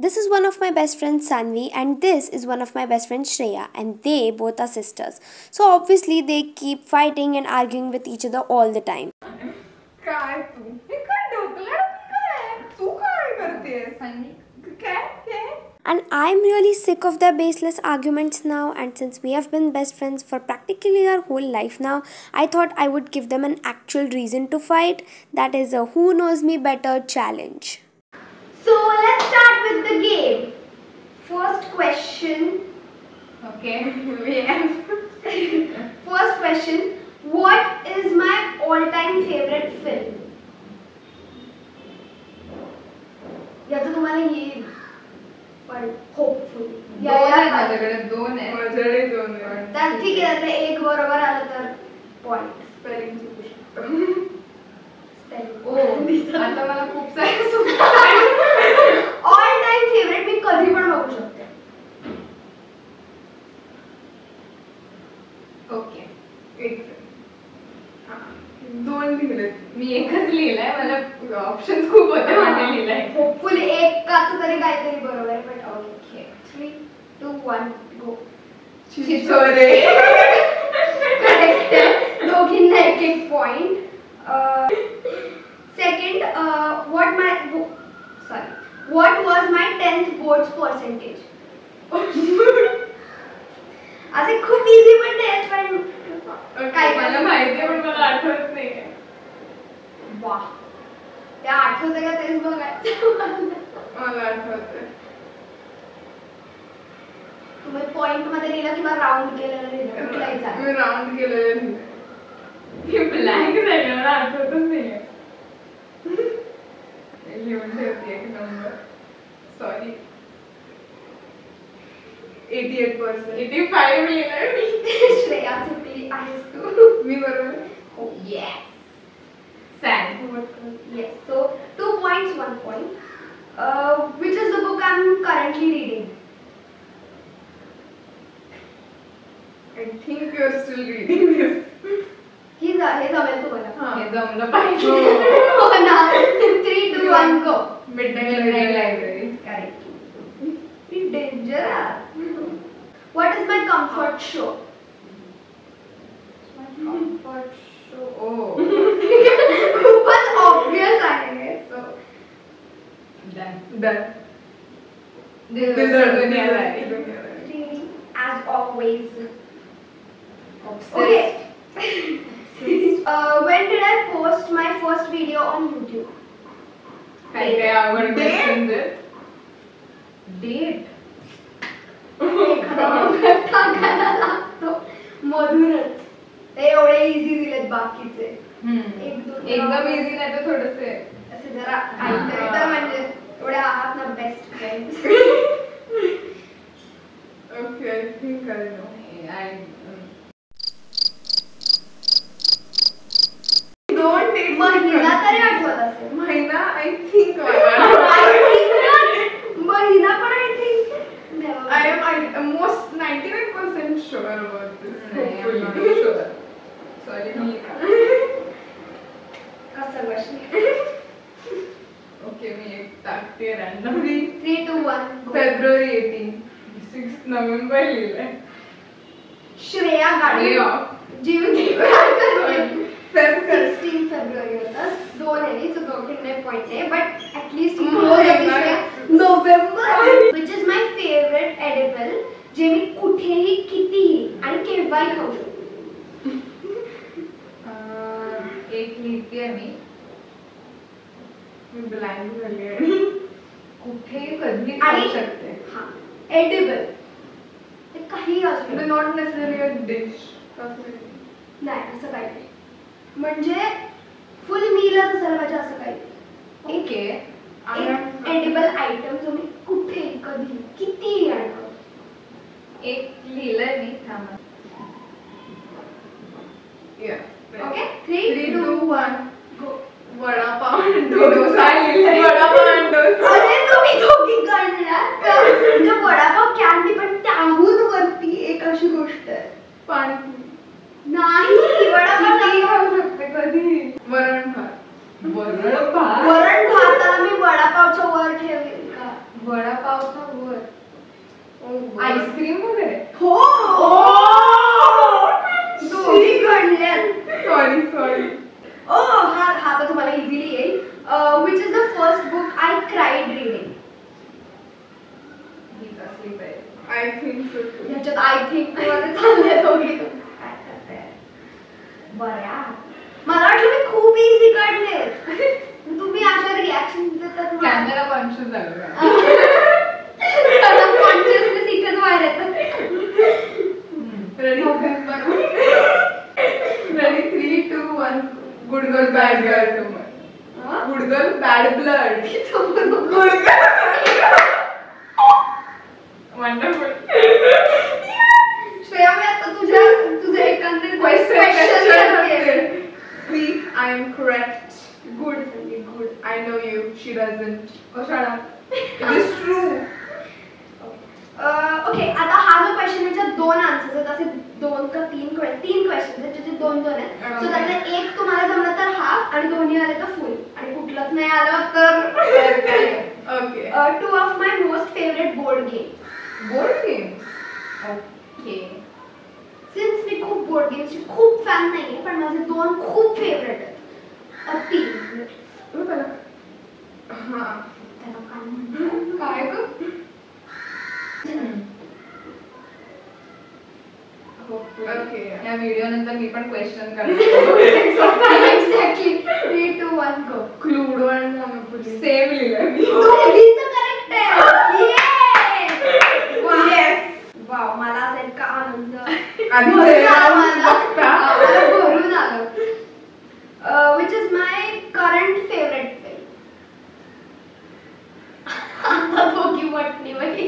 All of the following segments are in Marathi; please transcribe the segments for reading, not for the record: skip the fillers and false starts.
This is one of my best friends Sanvi, and this is one of my best friends Shreya, and they both are sisters. So obviously they keep fighting and arguing with each other all the time. काय तू हे काय ढोकला काय तू काय करतेस काय काय And I'm really sick of their baseless arguments now, and since we have been best friends for practically our whole life now, I thought I would give them an actual reason to fight. That is a who knows me better challenge. So let's start with the game. First question. Okay, yes. First question. What is my all-time favorite film? याचं तुम्हाला येईल पण होपफुली माझ्याकडे दोन आहे माझ्याकडे दोन आहे तर ठीक आहे त्यातलं एक बरोबर आलं तर पॉइंट स्पेलिंग चुकू शकतो स्पेलिंग ओ आता मला खूप सारे ऑल टाइम फेवरेट मी कधी पण बघू शकते ओके एक दोन लिहिले मी एकच लिहिलाय मला ऑप्शन्स खूप होते माझे लिहिलाय होपफुली एकाच तरी काहीतरी बरोबर आहे पण ओके 3 2 1 गो चिचोरे करेक्ट दोघींना एक एक point second what was my 10th boards percentage असे खूप इझी पण आहेत पण काय मला माहिती पण मला आठवत नाही वाह त्या आठवते का तेच बघायचं मला आठवतंय तुम्ही पॉइंट मध्ये लिहिलं किंवा राऊंड केलेलं लिहिलं कुठलाही झालं मी राऊंड केलेलं लिहिलंय ब्लँक झालं मला आठवतच नाहीये लिहून ठेवते एक नंबर सॉरी 88% 85 लिहिलंय मी श्रेया चुकली आहेस तू मी बरोबर हो yes sad yes so 2 points 1 point which is the book I'm currently reading I think you're still reading this. हे जमेल तुम्हाला हे जमलं पाहिजे हो ना 3 2 1 go midnight library correct danger what is my comfort show comfort show oh खूपच obvious आहे so done this is dunia reading as always obsessed when did I post my first video on YouTube काय काय आवड questions आहेत डेट टाकायला लागतो मधूनच ते एवढे इझी दिलेत बाकीचे एक दोन एकदम इझी नाही तर थोडेसे असे जरा काहीतरी तर म्हणजे एवढे आहात ना best friends okay I think I know दोन डेट महिना तरी आठवत असेल महिना आय थिंक महिना पण I think I am most 99% sure about this. I'm not sure. Sorry, me. कसं बसले Okay, मी एक टाकते randomly. 3 2 1 February 18. 6 November लिहिलंय. श्रेया गाडी Day off. जीव 16 फेब्रुवारी होता दोन आहे सो दोघींना पॉइंट आहे but at least November which is my favourite edible जे मी कुठेही कितीही आणि केव्हाही खाऊ शकतो एक लिहिते मी ब्लँक झाली आणि कुठेही कधी खाऊ शकते हा एडिबल ते काही असू नॉट नेसेसरी अ डिश नाही असं काही नाही म्हणजे फुल मीलच असायला पाहिजे असं काही ओके एक एडिबल आयटम जो मी कुठे कधी किती आणतो एक लिहिलंय मी थांबा ओके 3 2 1 गो वडापाव डोसा लिहिलंय वडापाव डोसा अरे तुम्ही दोघी करणार म्हणजे वडापाव कॅन बी पण त्याहून वरती एक अशी गोष्ट आहे पाणी नाही वडापाव नाही खाऊ शकते कधी वरण भात वरण भात वरण भाताला मी वडापावच्या वर ठेवेल का वडापाव पावसावर आईस्क्रीम वगैरे. हो दोन्ही घडल्यात. सॉरी. हा तर तुम्हाला इझिली येईल. Which is the first book I cried reading. I think so. ह्याच्यात आय थिंक मध्ये चालले दोघी. काय करताय बऱ्या. मला वाटलं मी खूप इझी काढले. तुम्ही अशा रिॲक्शन देतात. कॅमेरा कॉन्शियस झालं. कॉन्शियसनेस इथेच बाहेर येतं. Ready. Ready 3, 2, 1. Good girl bad girl. Good girl bad blood. Good wonderful. Shreya मी आता तुझं एकंदरीत question. See, I am correct. Good. I know you. She doesn't. Oh, shut up. It is true. Okay आता हा जो क्वेश्चन याच्यात 2 आन्सर्स आहेत. असे 2 का 3 क्वेश्चन आहेत ज्याचे 2 आहेत. सो त्यातलं एक तुम्हाला जमलं तर हाफ आणि दोन्ही आले तर फुल आणि कुठलंच नाही आलं तर Okay. 2 of my most favourite board game. Board games. Okay. Since मी खूप बोर्ड गेम्सची खूप फॅन नाहीये पण माझे 2 खूप फेवरेट आहेत. 3 हाँ. त्याला काय म्हणतात? काय ग? ओके. या व्हिडिओ नंतर मी पण क्वेश्चन करते. एक्झॅक्टली. 3, 2, 1 गो. क्लुडो आणि मोनोपोली सेम लिहिलं मी. दोघींचं करेक्ट आहे. येस. वाव मला असा इतका आनंद. आधी भरून आला मला. बघता. मला भरून आलं. Which is my current favourite film. आता दोघी वटणी बाई.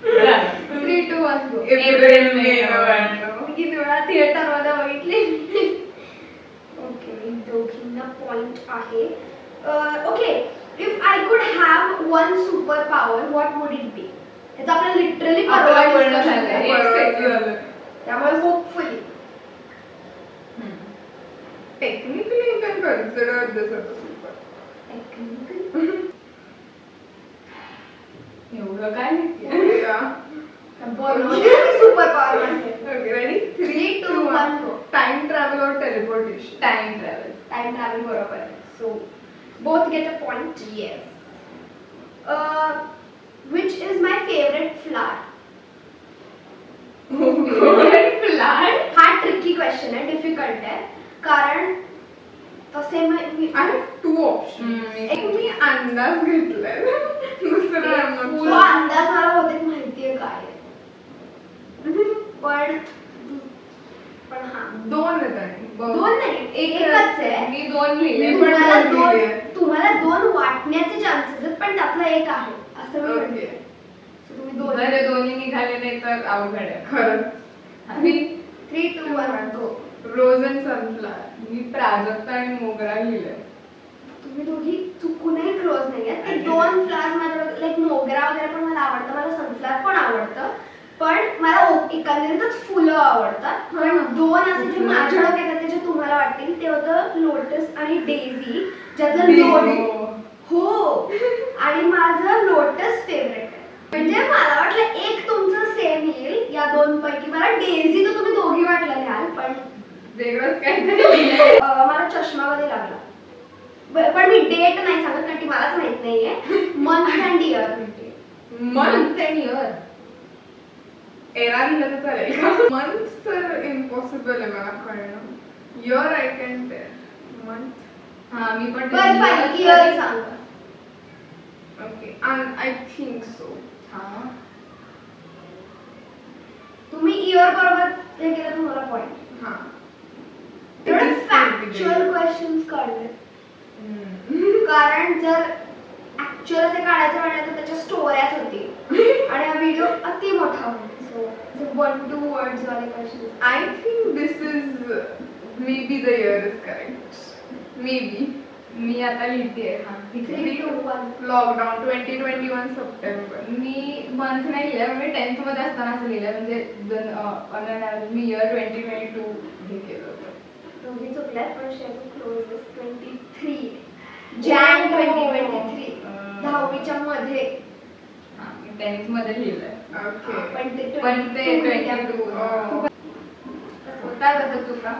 3, 2, 1 गो. April May November. किती वेळा थिएटर मध्ये बघितली. ओके दोघींना पॉइंट आहे. Okay if I could have 1 super power what would it be. याचा आपल्याला लिटरली आपला पूर्ण झालं. एक सेकंड. त्यामुळे hopefully technically you can consider this as a super. एवढं काय माहिती. सुपर पॉवर म्हणजे okay ready 3, 2, 1 go. Time travel और teleportation. Time travel. Time travel बरोबर आहे. So both get a point. Yes. Which is my favorite flower? Plant. हा ट्रिकी क्वेश्चन आहे. डिफिकल्ट आहे कारण तसे I have 2 options. एक मी अंदाज घेतलाय. दुसरा तुला अंदाज मला बहुतेक माहितीये काय आहे. पण हा 2 आहेत आणि 2 नाही एकच आहे. मी 2 लिहिले पण 2 लिहिले. तुम्हाला 2 वाटण्याचे चान्सेस आहेत पण त्यातला एक आहे असं मी म्हणते. ओके. तुम्ही 2 जर दोन्ही निघाले नाही तर अवघड आहे खरंच. 3, 2, 1 गो. रोज अँड सनफ्लावर. मी प्राजक्ता आणि मोगरा लिहिलंय. तुम्ही दोघी चुकूनही क्लोज नाहीयेत. ते 2 फ्लावर्स माझ्या लाईक मोगरा वगैरे पण मला आवडतं. मला सनफ्लावर पण आवडतं पण मला एकंदरीतच फुलं आवडतात. पण 2 असे जे माझ्या डोक्यात आहेत जे तुम्हाला वाटतील ते होतं लोटस आणि डेझी. ज्याचं हो आणि माझं लोटस फेवरेट आहे. म्हणजे मला वाटलं एक तुमचं सेम येईल या 2 पैकी. मला डेझी तर तुम्ही दोघी वाटलं घ्याल पण वेगळंच काहीतरी. मला चष्मा मध्ये लागला पण मी डेट नाही सांगत कारण ती मलाच माहित नाहीये. मंथ अँड इयर म्हणते. Month and year. एरा लिहिलं तर चालेल का? मंथ तर इम्पॉसिबल आहे मला कळणं. Year I can tell. Month हा मी पण इयर सांगा. Okay I think so. हा तुम्ही इयर बरोबर हे केलं तुम्हाला पॉइंट. हा एवढे फॅक्च्युअल क्वेश्चन्स काढले कारण जर ऍक्च्युअल असे काढायचं म्हणलं तर त्याच्या स्टोऱ्याच होती आणि हा व्हिडिओ अति मोठा होईल. सो 1-2 वर्ड्स वाले question. I think this is maybe the year is correct. Maybe. मी आता लिहितेय. हा 3, 2, 1 लॉकडाऊन 2021 सप्टेंबर. मी मंथ नाही लिहिलं. मी 10th मध्ये असताना असं लिहिलं म्हणजे मी इयर 2022 हे केलं होतं. दोघी चुकल्यात पण शेवटी क्लोज 23 जॅन 2023. 10वीच्या मध्ये. टेनिस मध्ये लिहिलंय. ओके. पण ते 22 होता तसं चुका.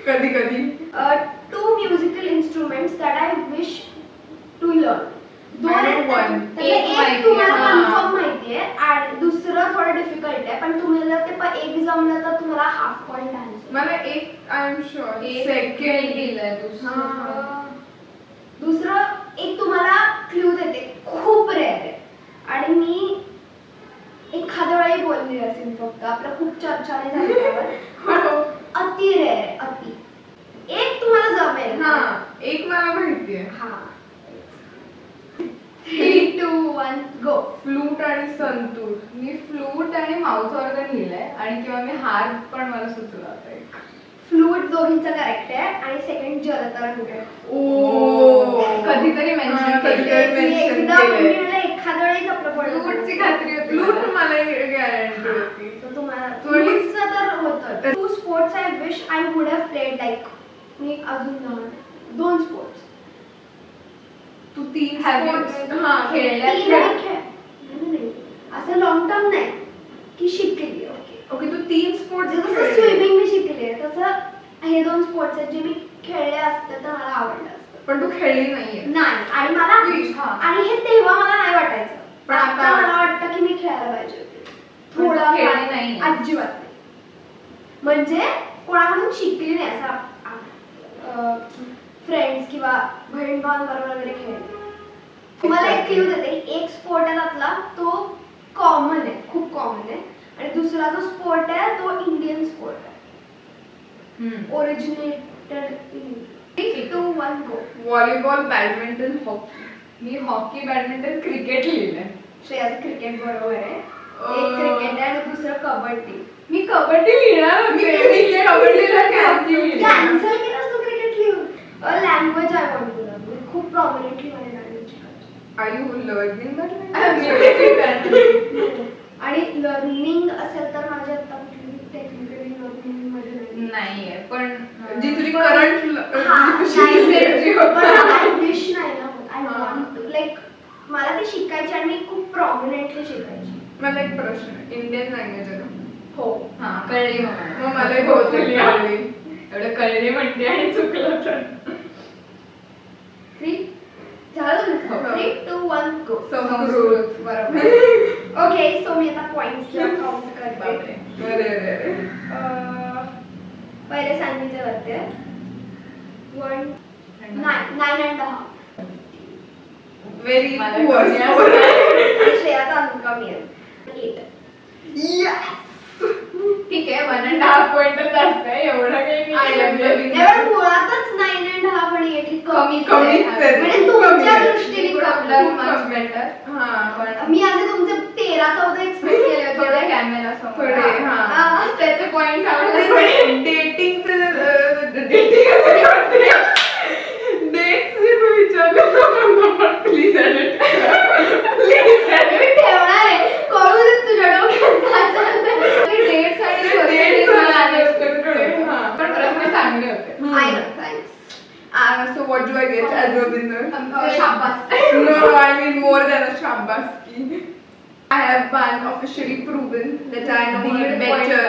कधी कधी 2 musical instruments that I wish to learn. एक एक माहिती तुम्हाला आहे. कन्फर्म माहितीये आणि दुसरं थोडं डिफिकल्ट आहे पण तुम्हाला ते एक जमलं तर तुम्हाला हाफ पॉइंट आहे. मला एक आय एम शुअर सेकंड लिहिलंय. दुसरं एक तुम्हाला क्ल्यू देते खूप रेअर आहे आणि मी एखाद्या वेळी बोलली असेल फक्त आपलं खूप चर्चा नाही झाली त्यावर. अति रेअर आहे अति. एक तुम्हाला जमेल. हा एक मला माहितीये. हा 3, 2, 1 गो. फ्लूट आणि संतूर. मी फ्लूट आणि माउथ ऑर्गन लिहिलंय आणि किंवा मी हार्प पण मला सुचला होता एक. फ्लूट दोघींचं करेक्ट आहे आणि सेकंड जलतरण आहे. कधीतरी मेन्शन एकदा म्हणजे एखाद्या वेळेस आपलं पडलं. फ्लूटची खात्री होती. फ्लूट मला गॅरंटी होती. तर तुम्हाला फ्लूटचं तर होतं. 2 sports I wish I would have played like मी अजून 2 sports. Tu 3 Have you sports हा खेळल्या? तीन आणि नाही. असं लॉंग टर्म नाही की शिकली. ओके तू 3 स्पोर्ट्स जसं स्विमिंग मी शिकली तसं हे 2 स्पोर्ट्स आहेत जे मी खेळले असते तर मला आवडलं असतं. पण तू खेळली नाहीये. नाही आणि मला हा. आणि हे तेव्हा मला नाही वाटायचं पण पण आता आता मला वाटतं की मी खेळायला पाहिजे होते. पण तू थोडं खेळली नाही. अजिबात नाही. म्हणजे कोणाकडून शिकली नाही असं फ्रेंड्स किंवा बहीण भावांबरोबर वगैरे खेळले. तुम्हाला एक क्ल्यू देते. एक स्पोर्ट आहे त्यातला तो कॉमन आहे खूप कॉमन आहे आणि दुसरा जो स्पोर्ट आहे तो इंडियन स्पोर्ट आहे. Originated in 3, 2, 1 go. Volleyball badminton hockey. Me hockey badminton cricket लिहिलंय. श्रेयाचं क्रिकेट बरोबर आहे. एक क्रिकेट आहे आणि दुसरं कबड्डी. मी कबड्डी लिहिणार होते. मी कबड्डीला कॅन्सल लिहिलं. कॅन्सल केलंस तू क्रिकेट लिहून. Language I want to learn. खूप प्रॉमिनेंटली मला लँग्वेज शिकायची. Are you learning that? आणि लर्निंग असेल तर माझ्या आता कुठली टेक्निकली लर्निंग मध्ये नाहीये पण जी तुझी करंट विश नाही ना होत. आय वॉन्ट टू लाईक मला ते शिकायची आणि मी खूप प्रॉमिनेंटली शिकायची. मला एक प्रश्न आहे. इंडियन लँग्वेज आहे ना? हो. हा कळली मला. मग मला बहुतेक कळली. एवढं कळली म्हणते आणि चुकलं तर. 3 झालं हो. 3, 2, 1 गो. संस्कृत. बरोबर. ओके सो मी आता पॉइंट्स काउंट करते. अरे पहिले सांगितले होते 1 9 and 1/2. व्हेरी मला पुअर. कमी आहे. श्रेयाचा अंक कमी आहे 8. ठीक आहे 1.5 पॉइंट जास्त आहे. एवढं काही मी I am केलं very- नाही. एवढं मुळातच 9 and 1/2 आणि 8 कमी कमीच आहे. म्हणजे खूप कमी तुमच्या आहे. दृष्टीने आपलं कमी. much better. हा पण मी आधी तुमचे 13-14 एक्सपेक्ट केले होते. थोडं कॅमेरा समोर. थोडे, हा. त्याचे पॉइंट डेटिंग डेट्स तू विचारलं प्लीज एडिट मी ठेवणार आहे. कळू दे तुझ्या डोक्यात. डेट्स आणि Dates मला आणि unexpected होते. हा. पण प्रश्न चांगले होते. I know, thanks. So what do I get as a winner? शाबास. No, I mean more than a shabaski. I have been officially proven that I know it better.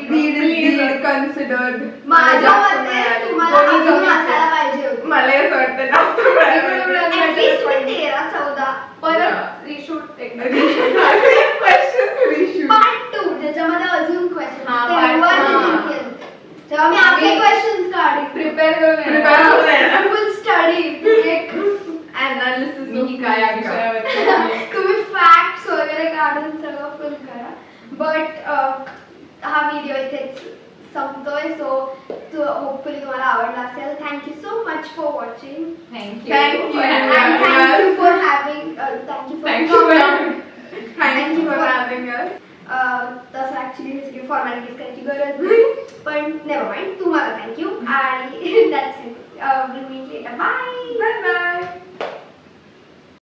Deed is deed considered. माझ्या मते तुम्हाला अजून असायला पाहिजे होते. मला असं वाटतं जास्त मिळालं. At least तुम्ही 13-14 परत रिशूट Questions reshoot. पार्ट 2 ज्याच्यामध्ये अजून क्वेश्चन हा, part two. तेव्हा मी आपले क्वेश्चन्स काढी प्रिपेअर करून Prepare करून येणार. फुल स्टडी. Analysis मी of काय या विषयावर तुम्ही फॅक्ट्स वगैरे काढून सगळं फुल करा. बट हा व्हिडिओ इथेच संपतोय. सो होपफुली तुम्हाला आवडला असेल. Thank you so much for watching. Thank Thank you. you. And thank you for having Thank you for having us. तसं ऍक्च्युली हे सगळी फॉर्मॅलिटीज करायची गरज नाही पण नेव्हर माइंड. तुम्हाला थँक्यू आणि that's it. Bye. Bye bye.